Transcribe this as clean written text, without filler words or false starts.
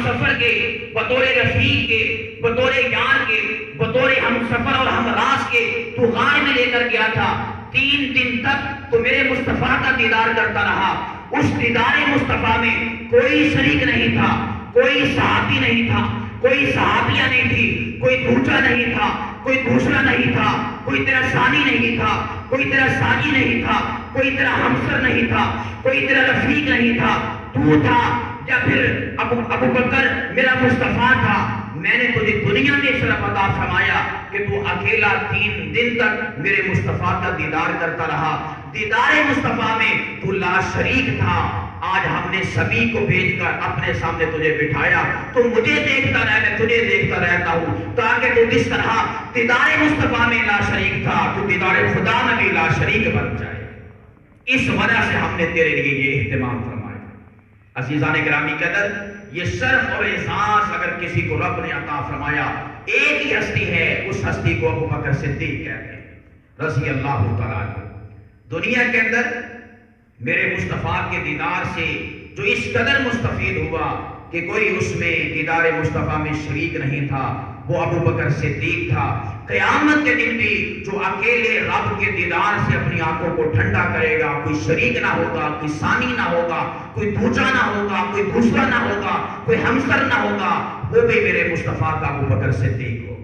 سفر کے، بطور رفیق کے، بطور یار کے، بطور ہم سفر اور ہم راز کے تو غار میں لے کر گیا تھا۔ 3 دن تک تو میرے مصطفیٰ کا دیدار کرتا رہا۔ اس دیدار مصطفیٰ میں کوئی شریک نہیں تھا، کوئی صحابی نہیں تھا، کوئی صحابیہ نہیں تھی، کوئی دوسرا نہیں تھا، کوئی دوسرا نہیں تھا، کوئی تیرا ثانی نہیں تھا، کوئی تیرا ساجی نہیں تھا، کوئی تیرا ہمسر نہیں تھا، کوئی تیرا رفیق نہیں تھا، تو تھا۔ یا پھر ابو بکر میرا مصطفیٰ تھا۔ میں نے تجھے دنیا میں شرف عطا فرمایا کہ تو اکیلا 3 دن تک میرے مصطفیٰ کا دیدار کرتا رہا۔ دیدار مصطفیٰ میں تو لا شریک تھا۔ آج ہم نے سبھی کو بھیج کر اپنے سامنے تجھے بٹھایا، تو مجھے دیکھتا رہ، میں تجھے دیکھتا رہتا ہوں، تاکہ تو جس طرح دیدار مصطفیٰ میں لا شریک تھا تو دیدار خدا میں بھی لا شریک بن جائے۔ اس وجہ سے ہم نے تیرے لیے یہ اہتمام فرمایا۔ عزیزان گرامی قدر، یہ شرف اور احساس اگر کسی کو رب نے عطا فرمایا، ایک ہی ہستی ہے، اس ہستی کو ابو بکر صدیق کہتے ہیں رضی اللہ تعالیٰ عنہ۔ دنیا کے اندر میرے مصطفیٰ کے دیدار سے جو اس قدر مستفید ہوا کہ کوئی اس میں دیدار مصطفیٰ میں شریک نہیں تھا، وہ ابو بکر صدیق تھا۔ قیامت کے دن بھی جو اکیلے رب کے دیدار سے اپنی آنکھوں کو ٹھنڈا کرے گا، کوئی شریک نہ ہوگا، کوئی ثانی نہ ہوگا، کوئی دوسرا نہ ہوگا، کوئی دوسرا نہ ہوگا، کوئی ہمسر نہ ہوگا، وہ بھی میرے مصطفیٰ کا ابو بکر صدیق ہوگا۔